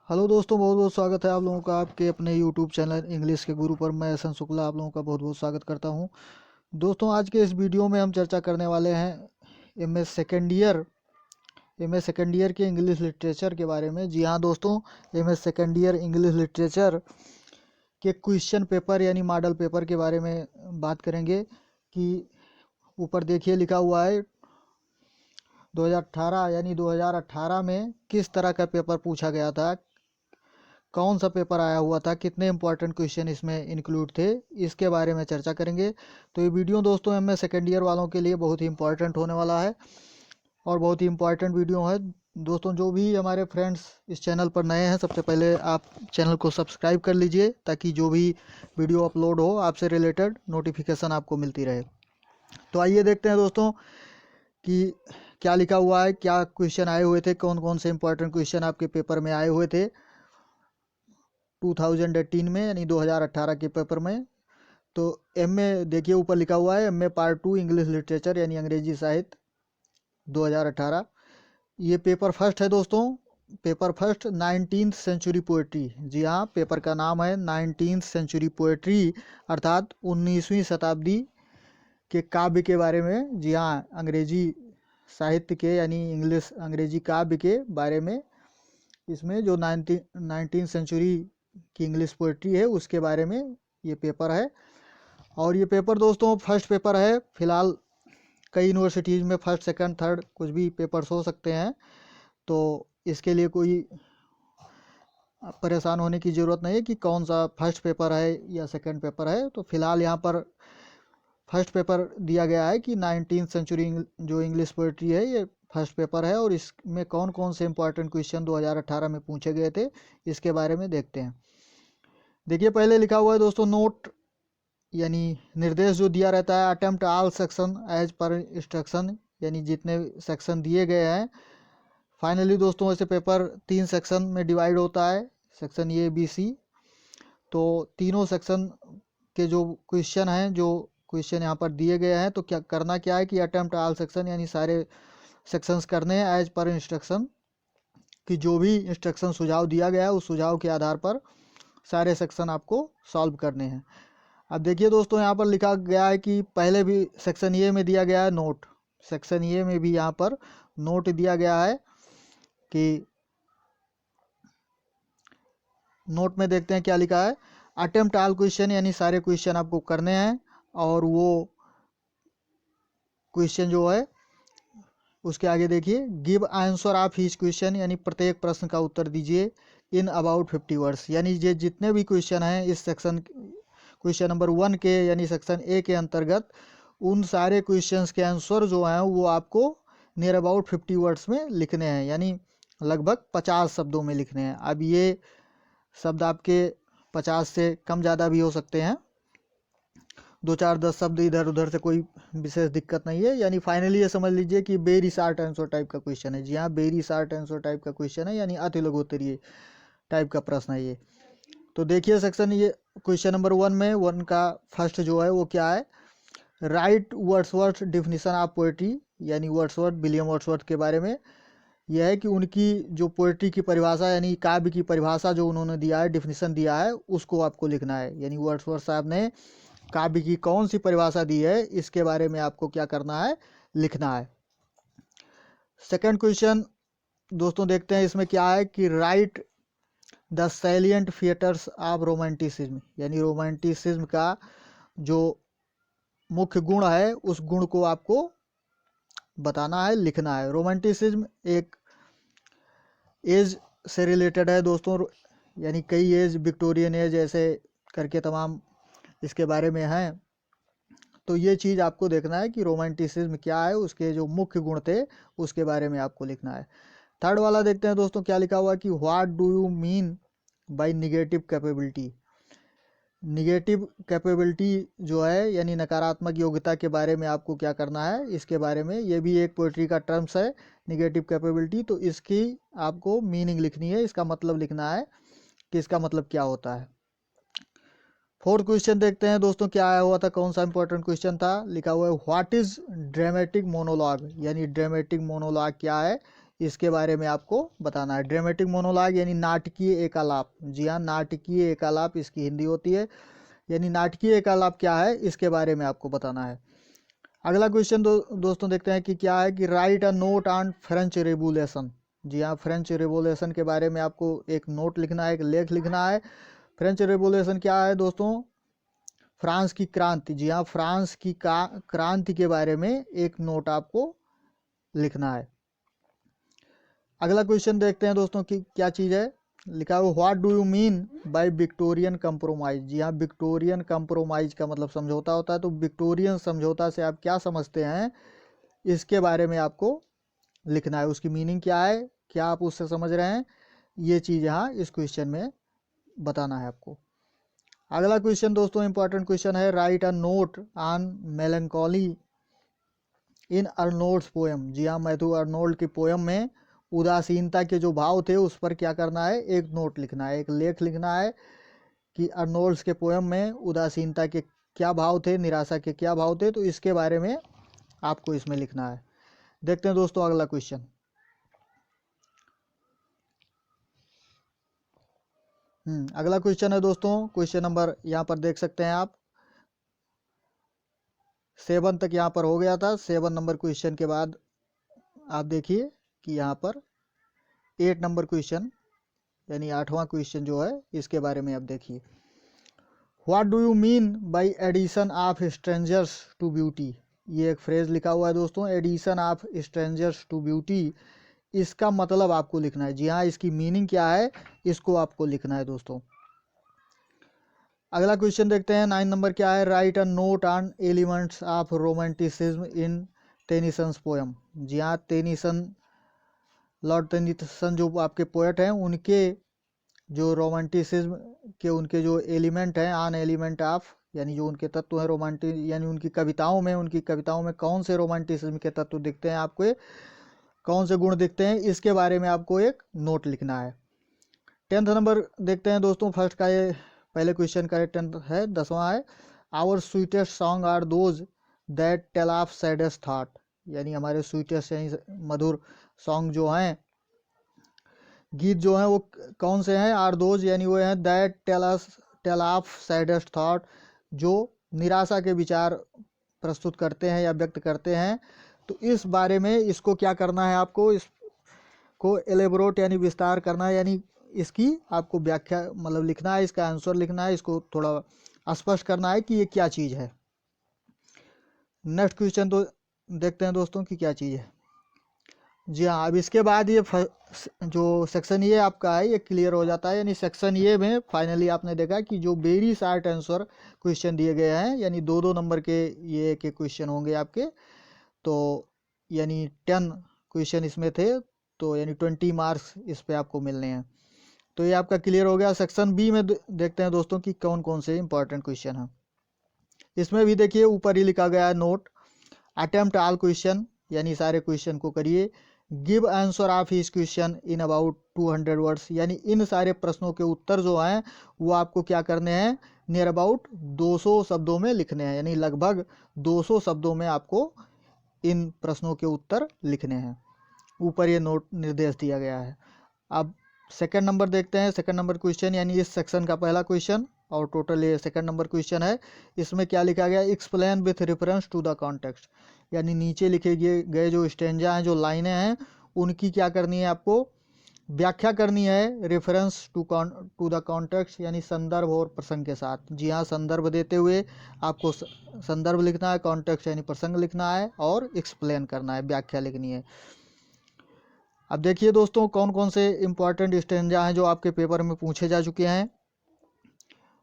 Hello दोस्तों, बहुत बहुत स्वागत है आप लोगों का आपके अपने यूट्यूब चैनल इंग्लिश के गुरु पर। मैं एहसन शुक्ला आप लोगों का बहुत बहुत स्वागत करता हूं। दोस्तों, आज के इस वीडियो में हम चर्चा करने वाले हैं एम ए सेकेंड ईयर के इंग्लिश लिटरेचर के बारे में। जी हाँ दोस्तों, M A second year English literature के क्वेश्चन पेपर यानी मॉडल पेपर के बारे में बात करेंगे। कि ऊपर देखिए लिखा हुआ है 2018 यानी 2018 में किस तरह का पेपर पूछा गया था, कौन सा पेपर आया हुआ था, कितने इंपॉर्टेंट क्वेश्चन इसमें इंक्लूड थे, इसके बारे में चर्चा करेंगे। तो ये वीडियो दोस्तों एमए सेकेंड ईयर वालों के लिए बहुत ही इंपॉर्टेंट होने वाला है और बहुत ही इंपॉर्टेंट वीडियो है। दोस्तों, जो भी हमारे फ्रेंड्स इस चैनल पर नए हैं, सबसे पहले आप चैनल को सब्सक्राइब कर लीजिए ताकि जो भी वीडियो अपलोड हो आपसे रिलेटेड नोटिफिकेशन आपको मिलती रहे। तो आइए देखते हैं दोस्तों कि क्या लिखा हुआ है, क्या क्वेश्चन आए हुए थे, कौन कौन से इंपॉर्टेंट क्वेश्चन आपके पेपर में आए हुए थे 2018 में यानी 2018 के पेपर में। तो एम ए देखिए ऊपर लिखा हुआ है M A part 2 English literature यानी अंग्रेजी साहित्य 2018। ये पेपर फर्स्ट है दोस्तों। Paper first 19th century poetry. जी हाँ, पेपर का नाम है 19th सेंचुरी पोएट्री अर्थात 19वीं शताब्दी के काव्य के बारे में। जी हाँ, अंग्रेजी साहित्य के यानी इंग्लिश अंग्रेजी काव्य के बारे में। इसमें जो 19th सेंचुरी की इंग्लिश पोएट्री है उसके बारे में ये पेपर है। और ये पेपर दोस्तों फर्स्ट पेपर है। फिलहाल कई यूनिवर्सिटीज़ में फर्स्ट सेकंड थर्ड कुछ भी पेपर्स हो सकते हैं, तो इसके लिए कोई परेशान होने की ज़रूरत नहीं है कि कौन सा फर्स्ट पेपर है या सेकंड पेपर है। तो फिलहाल यहाँ पर फर्स्ट पेपर दिया गया है कि 19th सेंचुरी जो इंग्लिश पोएट्री है ये फर्स्ट पेपर है और इसमें कौन कौन से इंपॉर्टेंट क्वेश्चन 2018 में पूछे गए थे इसके बारे में देखते हैं। देखिए पहले लिखा हुआ है दोस्तों नोट यानी निर्देश जो दिया रहता है, attempt all section as per instruction यानी जितने सेक्शन दिए गए हैं। फाइनली दोस्तों ऐसे पेपर 3 सेक्शन में डिवाइड होता है, सेक्शन ए बी सी। तो तीनों सेक्शन के जो क्वेश्चन हैं, जो क्वेश्चन यहाँ पर दिए गए हैं, तो क्या करना क्या है कि अटेम्प्ट ऑल सेक्शन यानी सारे सेक्शंस करने हैं एज पर इंस्ट्रक्शन, कि जो भी इंस्ट्रक्शन सुझाव दिया गया है उस सुझाव के आधार पर सारे सेक्शन आपको सॉल्व करने हैं। अब देखिए दोस्तों यहाँ पर लिखा गया है कि पहले भी सेक्शन ए में दिया गया है नोट, सेक्शन ए में भी यहाँ पर नोट दिया गया है कि नोट में देखते हैं क्या लिखा है। अटेम्प्ट ऑल क्वेश्चन यानी सारे क्वेश्चन आपको करने हैं और वो क्वेश्चन जो है उसके आगे देखिए give answer of each question यानी प्रत्येक प्रश्न का उत्तर दीजिए इन अबाउट 50 वर्ड्स। यानी ये जितने भी क्वेश्चन हैं इस सेक्शन क्वेश्चन नंबर 1 के यानी सेक्शन ए के अंतर्गत, उन सारे क्वेश्चंस के आंसर जो हैं वो आपको नियर अबाउट 50 वर्ड्स में लिखने हैं, यानी लगभग 50 शब्दों में लिखने हैं। अब ये शब्द आपके 50 से कम ज़्यादा भी हो सकते हैं, 2 4 10 शब्द इधर उधर से कोई विशेष दिक्कत नहीं है। यानी फाइनली ये समझ लीजिए कि वेरी शॉर्ट आंसर टाइप का क्वेश्चन है। जी हाँ, वेरी शॉर्ट आंसर टाइप का क्वेश्चन है यानी अति लघुत्तरीय टाइप का प्रश्न है ये। तो देखिए सेक्शन ये क्वेश्चन नंबर 1 में 1 का फर्स्ट जो है वो क्या है, right Wordsworth definition of poetry यानी वर्ड्सवर्थ विलियम वर्ड्सवर्थ के बारे में। यह है कि उनकी जो पोएट्री की परिभाषा यानी काव्य की परिभाषा जो उन्होंने दिया है, डिफिनीशन दिया है, उसको आपको लिखना है। यानी वर्ड्सवर्थ साहब ने काव्य की कौन सी परिभाषा दी है इसके बारे में आपको क्या करना है, लिखना है। सेकंड क्वेश्चन दोस्तों देखते हैं इसमें क्या है कि right the salient features of romanticism यानी रोमांटिसिज्म का जो मुख्य गुण है उस गुण को आपको बताना है, लिखना है। रोमांटिसिज्म एक एज से रिलेटेड है दोस्तों, यानी कई एज, विक्टोरियन एज ऐसे करके तमाम इसके बारे में हैं। तो ये चीज़ आपको देखना है कि रोमांटिसिज्म क्या है, उसके जो मुख्य गुण थे उसके बारे में आपको लिखना है। थर्ड वाला देखते हैं दोस्तों क्या लिखा हुआ है कि what do you mean bye negative capability. Negative capability जो है यानी नकारात्मक योग्यता के बारे में आपको क्या करना है, इसके बारे में। ये भी एक पोइट्री का टर्म्स है निगेटिव कैपेबिलिटी, तो इसकी आपको मीनिंग लिखनी है, इसका मतलब लिखना है कि इसका मतलब क्या होता है। फोर्थ क्वेश्चन देखते हैं दोस्तों क्या आया हुआ था, कौन सा इंपॉर्टेंट क्वेश्चन था। लिखा हुआ है व्हाट इज ड्रामेटिक मोनोलॉग यानी ड्रामेटिक मोनोलॉग क्या है इसके बारे में आपको बताना है। ड्रामेटिक मोनोलॉग यानी नाटकीय एकालाप, जी हाँ नाटकीय एकालाप इसकी हिंदी होती है, यानी नाटकीय एकालाप क्या है इसके बारे में आपको बताना है। अगला क्वेश्चन दोस्तों देखते हैं कि क्या है कि write a note on French revolution. जी हाँ फ्रेंच रेवोल्यूशन के बारे में आपको एक नोट लिखना है, एक लेख लिखना है। फ्रेंच रेवोल्यूशन क्या है दोस्तों? फ्रांस की क्रांति। जी हाँ फ्रांस की क्रांति के बारे में एक नोट आपको लिखना है। अगला क्वेश्चन देखते हैं दोस्तों कि क्या चीज़ है। लिखा हुआ what do you mean by Victorian compromise. जी हाँ विक्टोरियन कंप्रोमाइज का मतलब समझौता होता है, तो विक्टोरियन समझौता से आप क्या समझते हैं इसके बारे में आपको लिखना है। उसकी मीनिंग क्या है, क्या आप उससे समझ रहे हैं, ये चीज़ यहाँ इस क्वेश्चन में बताना है आपको। अगला क्वेश्चन दोस्तों इंपॉर्टेंट क्वेश्चन है write a note on melancholy in Arnold's poem. जी हाँ मैथ्यू अर्नोल्ड की पोएम में उदासीनता के जो भाव थे उस पर क्या करना है, एक नोट लिखना है, एक लेख लिखना है कि अर्नोल्ड्स के पोएम में उदासीनता के क्या भाव थे, निराशा के क्या भाव थे, तो इसके बारे में आपको इसमें लिखना है। देखते हैं दोस्तों अगला क्वेश्चन। अगला क्वेश्चन है दोस्तों, क्वेश्चन नंबर यहाँ पर देख सकते हैं आप 7 तक यहाँ पर हो गया था। 7 नंबर क्वेश्चन के बाद आप देखिए कि यहाँ पर 8 नंबर क्वेश्चन यानी 8वां क्वेश्चन जो है इसके बारे में आप देखिए। What do you mean by addition of strangers to beauty. ये एक फ्रेज लिखा हुआ है दोस्तों, addition of strangers to beauty, इसका मतलब आपको लिखना है। जी हाँ इसकी मीनिंग क्या है इसको आपको लिखना है दोस्तों। अगला क्वेश्चन देखते हैं 9 नंबर क्या है write a note on elements of romanticism in Tennyson's poem. जी हाँ टेनिसन, लॉर्ड टेनिसन जो आपके पोएट हैं उनके जो रोमांटिसिज्म के उनके जो एलिमेंट हैं ऑन एलिमेंट ऑफ, यानी जो उनके तत्व हैं रोमांटिक, यानी उनकी कविताओं में कौन से रोमांटिसिज्म के तत्व दिखते हैं आपको, कौन से गुण दिखते हैं, इसके बारे में आपको एक नोट लिखना है। 10th नंबर देखते हैं दोस्तों, फर्स्ट का ये पहले क्वेश्चन का 10th है, 10वां है our sweetest song are those that tell of saddest thought. यानी हमारे स्वीटेस्ट यानी मधुर सॉन्ग जो हैं, गीत जो हैं वो कौन से हैं, आर दोज यानी वो हैं that tell of saddest thought, जो निराशा के विचार प्रस्तुत करते हैं या व्यक्त करते हैं। तो इस बारे में इसको क्या करना है आपको, इसको एलेबोरेट यानी विस्तार करना है, यानी इसकी आपको व्याख्या मतलब लिखना है, इसका आंसर लिखना है, इसको थोड़ा स्पष्ट करना है कि ये क्या चीज़ है। नेक्स्ट क्वेश्चन तो देखते हैं दोस्तों कि क्या चीज़ है। जी हाँ अब इसके बाद ये जो सेक्शन ये आपका है ये क्लियर हो जाता है, यानी सेक्शन ये में फाइनली आपने देखा कि जो वेरी शॉर्ट आंसर क्वेश्चन दिए गए हैं, यानी 2-2 नंबर के ये के क्वेश्चन होंगे आपके, तो यानी 10 क्वेश्चन इसमें थे, तो यानी 20 मार्क्स इस पे आपको मिलने हैं। तो ये आपका क्लियर हो गया। सेक्शन बी में देखते हैं दोस्तों कि कौन कौन से इंपॉर्टेंट क्वेश्चन हैं। इसमें भी देखिए ऊपर ही लिखा गया है नोट, अटेम्प्ट ऑल क्वेश्चन, यानी सारे क्वेश्चन को करिए। गिव आंसर ऑफ इस क्वेश्चन इन अबाउट 200 वर्ड्स, यानी इन सारे प्रश्नों के उत्तर जो हैं वो आपको क्या करने हैं, नियर अबाउट 200 शब्दों में लिखने हैं, यानी लगभग 200 शब्दों में आपको इन प्रश्नों के उत्तर लिखने हैं। ऊपर ये नोट निर्देश दिया गया है। अब सेकंड नंबर देखते हैं, सेकंड नंबर क्वेश्चन यानी इस सेक्शन का पहला क्वेश्चन और टोटल ये सेकंड नंबर क्वेश्चन है। इसमें क्या लिखा गया, explain with reference to the context, यानी नीचे लिखे गए जो स्टेंजा हैं, जो लाइनें हैं, उनकी क्या करनी है आपको व्याख्या करनी है रेफरेंस टू द कॉन्टेक्स्ट, यानी संदर्भ और प्रसंग के साथ। जी हाँ संदर्भ देते हुए आपको संदर्भ लिखना है, कॉन्टेक्स्ट यानी प्रसंग लिखना है और एक्सप्लेन करना है, व्याख्या लिखनी है। अब देखिए दोस्तों कौन कौन से इंपॉर्टेंट स्टेंजा हैं जो आपके पेपर में पूछे जा चुके हैं।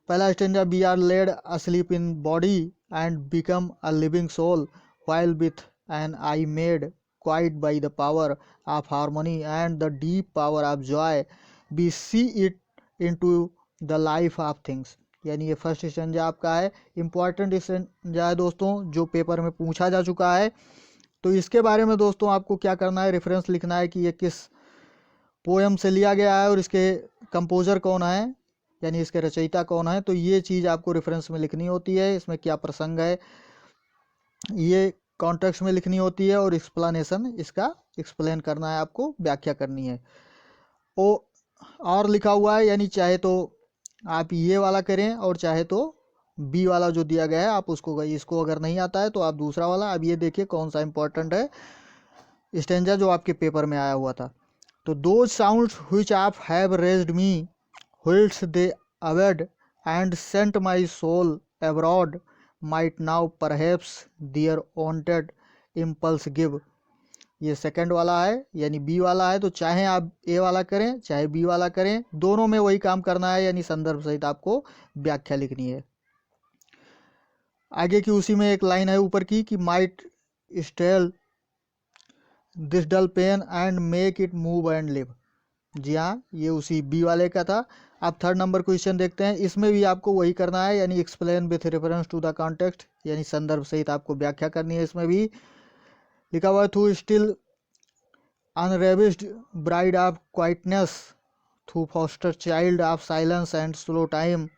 पहला stanza, we are laid asleep in body and become a living soul while with an eye made quiet by the power of harmony and the deep power of joy we see it into the life of things। यानी ये first stanza आपका है, important stanza है दोस्तों जो paper में पूछा जा चुका है। तो इसके बारे में दोस्तों आपको क्या करना है, रेफरेंस लिखना है कि ये किस पोएम से लिया गया है और इसके कंपोजर कौन है, यानी इसके रचयिता कौन है। तो ये चीज़ आपको रेफरेंस में लिखनी होती है, इसमें क्या प्रसंग है, ये कॉन्टेक्स्ट में लिखनी होती है और एक्सप्लेनेशन इसका एक्सप्लेन करना है, आपको व्याख्या करनी है। ओ और लिखा हुआ है, यानी चाहे तो आप ये वाला करें और चाहे तो बी वाला जो दिया गया है आप उसको, इसको अगर नहीं आता है तो आप दूसरा वाला। अब ये देखिए कौन सा इंपॉर्टेंट है स्टेंजा जो आपके पेपर में आया हुआ था। तो दोज साउंड्स व्हिच आप have raised me whilst they awed and sent my soul abroad might now perhaps their wanted impulse give। ये सेकंड वाला है यानी बी वाला है, तो चाहे आप ए वाला करें चाहे बी वाला करें, दोनों में वही काम करना है, यानी संदर्भ सहित आपको व्याख्या लिखनी है। आगे की उसी में एक लाइन है ऊपर की कि might stale this dull pain and make it move and live. जी हाँ, ये उसी बी वाले का था। आप थर्ड नंबर क्वेश्चन देखते हैं, इसमें भी आपको वही करना है, यानी explain with reference to the context, यानी संदर्भ सहित आपको व्याख्या करनी है। इसमें भी लिखा हुआ है thou still unravished bride of quietness thou foster child of silence and slow time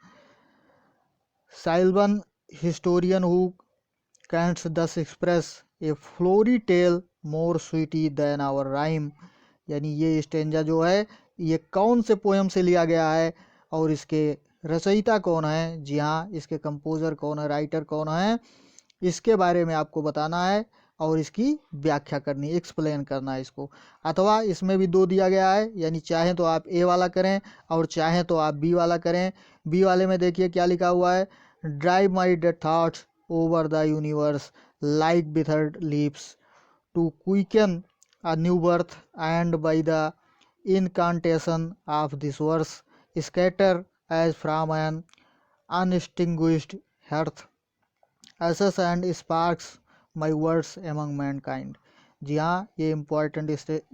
sylvan historian who canst thus express a flowery tale more sweetly than our rhyme. यानी ये स्टेंजा जो है ये कौन से पोएम से लिया गया है और इसके रचयिता कौन है, जी हाँ इसके कंपोजर कौन है, राइटर कौन है, इसके बारे में आपको बताना है और इसकी व्याख्या करनी, एक्सप्लेन करना है इसको। अथवा इसमें भी दो दिया गया है, यानी चाहे तो आप ए वाला करें और चाहे तो आप बी वाला करें। बी वाले में देखिए क्या लिखा हुआ है, drive my dead thoughts over the universe like withered leaves to quicken a new birth and by the incantation of this verse scatter as from an unextinguished hearth ashes and sparks my words among mankind। जी हाँ, ये important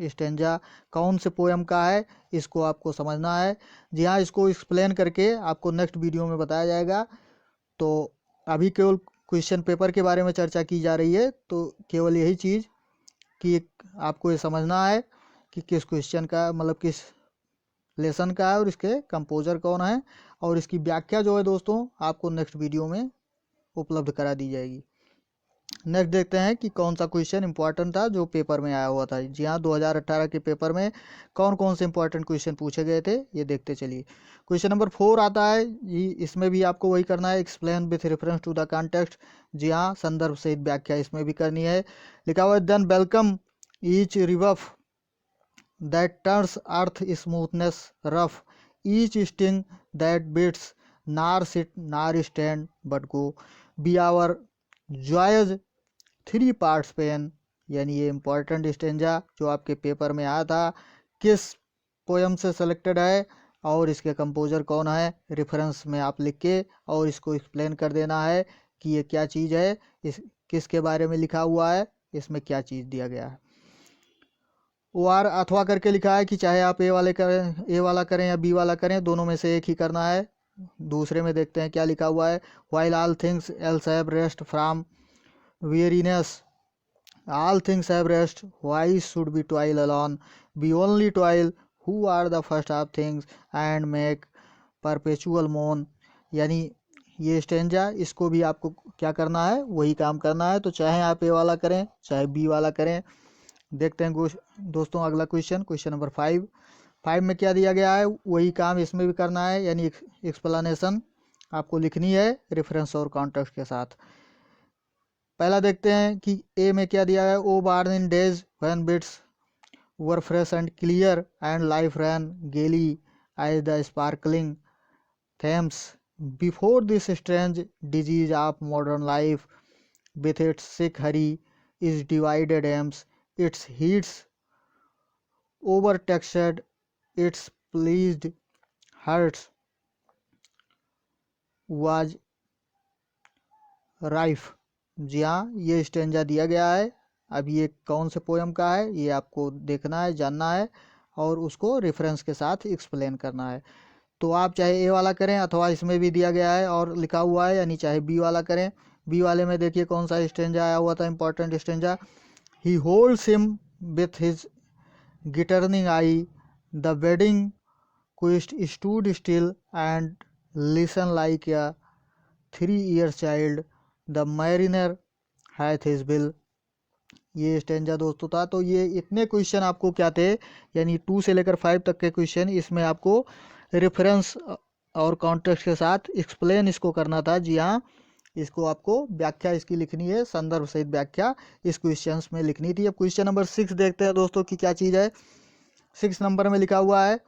stanza कौन से poem का है इसको आपको समझना है। जी हाँ, इसको एक्सप्लेन करके आपको नेक्स्ट वीडियो में बताया जाएगा। तो अभी केवल क्वेश्चन पेपर के बारे में चर्चा की जा रही है, तो केवल यही चीज़ कि आपको ये समझना है कि किस क्वेश्चन का मतलब किस लेसन का है और इसके कंपोजर कौन है, और इसकी व्याख्या जो है दोस्तों आपको नेक्स्ट वीडियो में उपलब्ध करा दी जाएगी। नेक्स्ट देखते हैं कि कौन सा क्वेश्चन इंपॉर्टेंट था जो पेपर में आया हुआ था। जी हाँ, 2018 के पेपर में कौन कौन से इंपॉर्टेंट क्वेश्चन पूछे गए थे ये देखते चलिए। क्वेश्चन नंबर 4 आता है जी, इसमें भी आपको वही करना है, explain with reference to the context. जी हाँ, संदर्भ सहित व्याख्या इसमें भी करनी है। लिखा हुआ है then welcome each rebuff that turns earth smoothness rough, each sting that beats nor sit nor stand but go, be our joyous three parts pain. यानी ये इम्पोर्टेंट स्टेंजा जो आपके पेपर में आया था किस पोएम से सेलेक्टेड है और इसके कंपोजर कौन है, रेफरेंस में आप लिख के और इसको एक्सप्लेन कर देना है कि ये क्या चीज़ है, इस किसके बारे में लिखा हुआ है, इसमें क्या चीज़ दिया गया है। ओ आर अथवा करके लिखा है कि चाहे आप ए वाला करें या बी वाला करें, दोनों में से एक ही करना है। दूसरे में देखते हैं क्या लिखा हुआ है, while all things else have rest from weariness all things have rest why should we toil alone, we only toil who are the first of things and make perpetual moan। यानी ये स्टेंजा इसको भी आपको क्या करना है, वही काम करना है। तो चाहे आप ए वाला करें चाहे बी वाला करें। देखते हैं दोस्तों अगला क्वेश्चन नंबर 5 में क्या दिया गया है, वही काम इसमें भी करना है, यानी एक्सप्लेनेशन आपको लिखनी है रेफरेंस और कॉन्टेक्स्ट के साथ। पहला देखते हैं कि ए में क्या दिया है, O born in days when wits were fresh and clear and life ran gaily as the sparkling Thames before this strange disease of modern life with its sick hurry its divided aims its heats overtaxed its pleased hearts was rife। जी हाँ, ये stanza दिया गया है। अब ये कौन से पोएम का है ये आपको देखना है, जानना है और उसको रेफरेंस के साथ एक्सप्लेन करना है। तो आप चाहे ए वाला करें अथवा इसमें भी दिया गया है और लिखा हुआ है, यानी चाहे बी वाला करें। बी वाले में देखिए कौन सा स्टेंजा आया हुआ था, important stanza, he holds him with his glittering eye, the wedding quest stood still and listened like a 3-year child, the mariner hath his bill ये स्टेंजा दोस्तों था। तो ये इतने क्वेश्चन आपको क्या थे, यानी 2 से लेकर 5 तक के क्वेश्चन, इसमें आपको रेफरेंस और कॉन्टेक्स्ट के साथ एक्सप्लेन इसको करना था। जी हाँ, इसको आपको व्याख्या इसकी लिखनी है, संदर्भ सहित व्याख्या इस क्वेश्चन में लिखनी थी। अब क्वेश्चन नंबर 6 देखते हैं दोस्तों कि क्या चीज़ है। 6 नंबर में लिखा हुआ है,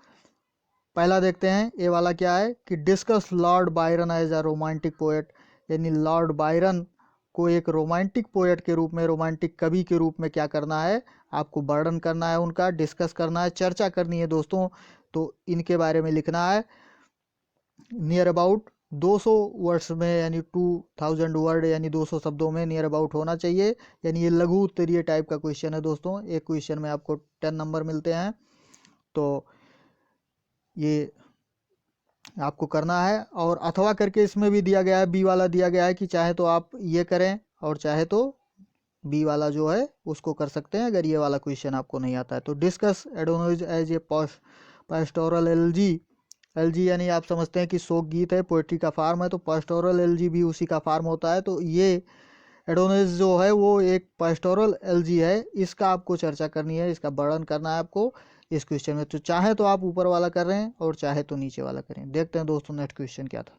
पहला देखते हैं ये वाला क्या है कि discuss Lord Byron as a romantic poet, यानी लॉर्ड बायरन को एक रोमांटिक पोएट के रूप में, रोमांटिक कवि के रूप में क्या करना है, आपको वर्णन करना है, उनका डिस्कस करना है, चर्चा करनी है दोस्तों। तो इनके बारे में लिखना है। नियर अबाउट 200 वर्ड्स में, यानी 2000 वर्ड यानी 200 शब्दों में नियर अबाउट होना चाहिए। यानी ये लघु उत्तरीय टाइप का क्वेश्चन है दोस्तों। एक क्वेश्चन में आपको 10 नंबर मिलते हैं। तो ये आपको करना है। और अथवा करके इसमें भी दिया गया है, बी वाला दिया गया है कि चाहे तो आप ये करें और चाहे तो बी वाला जो है उसको कर सकते हैं, अगर ये वाला क्वेश्चन आपको नहीं आता है। तो discuss Adonais as a pastoral elegy. Elegy यानी आप समझते हैं कि शोक गीत है, पोएट्री का फार्म है, तो पास्टोरल एलजी भी उसी का फार्म होता है। तो ये एडोनिस जो है वो एक पास्टोरल एलजी है, इसका आपको चर्चा करनी है, इसका वर्णन करना है आपको इस क्वेश्चन में। तो चाहे तो आप ऊपर वाला कर रहे हैं और चाहे तो नीचे वाला करें। देखते हैं दोस्तों नेक्स्ट क्वेश्चन क्या था।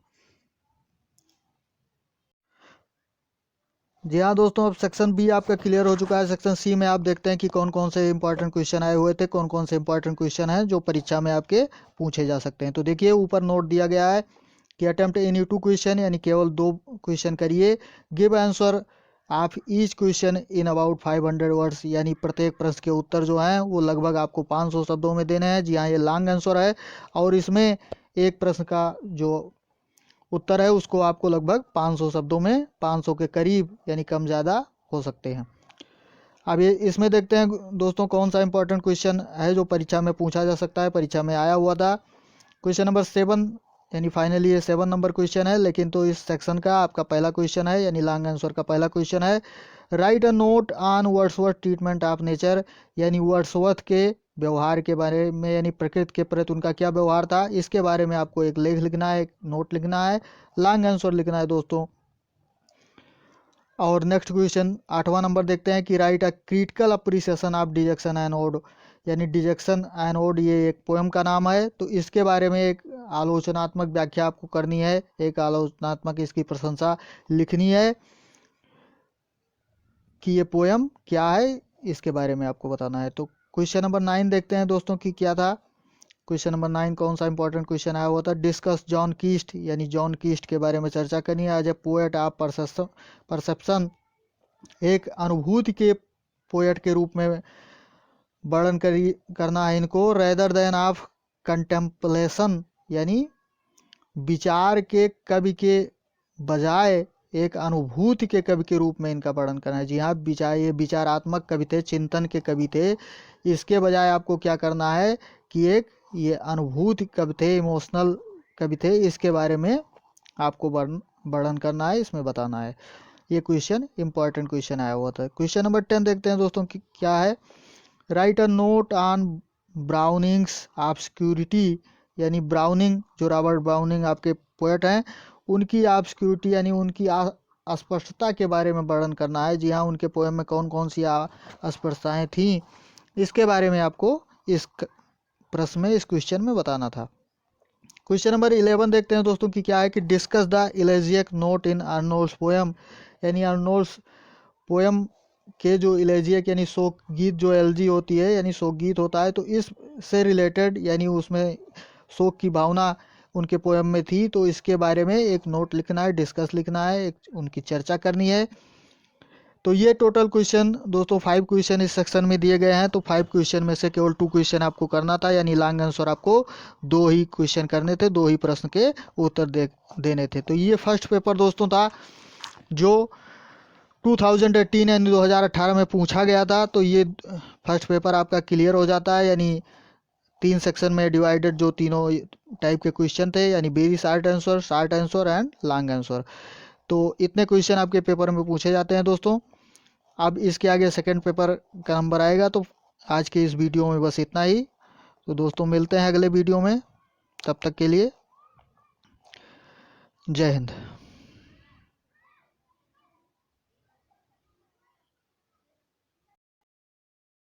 जी हाँ दोस्तों, अब सेक्शन बी आपका क्लियर हो चुका है। सेक्शन सी में आप देखते हैं कि कौन कौन से इंपॉर्टेंट क्वेश्चन आए हुए थे, कौन कौन से इंपॉर्टेंट क्वेश्चन हैं जो परीक्षा में आपके पूछे जा सकते हैं। तो देखिए ऊपर नोट दिया गया है कि अटेम्प्ट एनी 2 क्वेश्चन, यानी केवल 2 क्वेश्चन करिए। गिव आंसर आप each question in about 500 words, यानी प्रत्येक प्रश्न के उत्तर जो हैं वो लगभग आपको 500 शब्दों में देने हैं। जी हाँ, ये लॉन्ग आंसर है और इसमें एक प्रश्न का जो उत्तर है उसको आपको लगभग 500 शब्दों में, 500 के करीब यानी कम ज़्यादा हो सकते हैं। अब ये इसमें देखते हैं दोस्तों कौन सा इंपॉर्टेंट क्वेश्चन है जो परीक्षा में पूछा जा सकता है, परीक्षा में आया हुआ था। क्वेश्चन नंबर 7, यानी फाइनली ये 7 नंबर क्वेश्चन है, लेकिन तो इस सेक्शन का आपका पहला क्वेश्चन है, यानी लॉन्ग आंसर का पहला क्वेश्चन है। Write a note on Wordsworth treatment of nature, यानी वर्ड्सवर्थ के व्यवहार के बारे में, यानी प्रकृति के प्रति उनका क्या व्यवहार था, इसके बारे में आपको एक लेख लिखना है, एक नोट लिखना है, लॉन्ग आंसर लिखना है दोस्तों। और नेक्स्ट क्वेश्चन 8वां नंबर देखते हैं कि write a critical appreciation of dejection and ode, यानी डिजेक्शन एंड ओड ये एक पोएम का नाम है। तो इसके बारे में एक आलोचनात्मक व्याख्या आपको करनी है, एक आलोचनात्मक इसकी प्रशंसा लिखनी है कि ये पोएम क्या है, इसके बारे में आपको बताना है। तो क्वेश्चन नंबर 9 देखते हैं दोस्तों कि क्या था। क्वेश्चन नंबर 9 कौन सा इंपॉर्टेंट क्वेश्चन आया हुआ था। डिस्कस जॉन कीस्ट, यानी जॉन कीस्ट के बारे में चर्चा करनी है। As a poet of perception, एक अनुभूति के पोएट के रूप में वर्णन करना है इनको। रेदर देन ऑफ कंटेम्पलेशन, यानी विचार के कवि के बजाय एक अनुभूति के कवि के रूप में इनका वर्णन करना है। जी हाँ, ये विचारात्मक कवि थे, चिंतन के कवि थे। इसके बजाय आपको क्या करना है कि एक ये अनुभूति कवि थे, इमोशनल कवि थे, इसके बारे में आपको वर्णन करना है, इसमें बताना है। ये क्वेश्चन इंपॉर्टेंट क्वेश्चन आया हुआ था। क्वेश्चन नंबर 10 देखते हैं दोस्तों कि क्या है। राइट अ नोट ऑन ब्राउनिंग्स ऑब्सक्यूरिटी, यानी ब्राउनिंग जो रॉबर्ट ब्राउनिंग आपके पोएट हैं, उनकी ऑब्सक्यूरिटी यानी उनकी अस्पष्टता के बारे में वर्णन करना है। जी हाँ, उनके पोएम में कौन कौन सी अस्पष्टताएं थीं, इसके बारे में आपको इस प्रश्न में, इस क्वेश्चन में बताना था। क्वेश्चन नंबर 11 देखते हैं दोस्तों कि क्या है कि discuss the elegiac note in Arnold's poem, यानी अर्नोल्ड्स पोएम के जो इलेजियक यानी शोक गीत जो एलजी होती है, यानी शोक गीत होता है, तो इससे रिलेटेड यानी उसमें शोक की भावना उनके पोएम में थी, तो इसके बारे में एक नोट लिखना है, डिस्कस लिखना है, एक उनकी चर्चा करनी है। तो ये टोटल क्वेश्चन दोस्तों 5 क्वेश्चन इस सेक्शन में दिए गए हैं। तो 5 क्वेश्चन में से केवल 2 क्वेश्चन आपको करना था, यानी लॉन्ग आंसर आपको 2 ही क्वेश्चन करने थे, 2 ही प्रश्न के उत्तर देने थे। तो ये फर्स्ट पेपर दोस्तों था जो 2018 यानी 2018 में पूछा गया था। तो ये फर्स्ट पेपर आपका क्लियर हो जाता है, यानी 3 सेक्शन में डिवाइडेड जो तीनों टाइप के क्वेश्चन थे, यानी very short answer and long answer. तो इतने क्वेश्चन आपके पेपर में पूछे जाते हैं दोस्तों। अब इसके आगे सेकंड पेपर का नंबर आएगा। तो आज के इस वीडियो में बस इतना ही। तो दोस्तों मिलते हैं अगले वीडियो में, तब तक के लिए जय हिंद।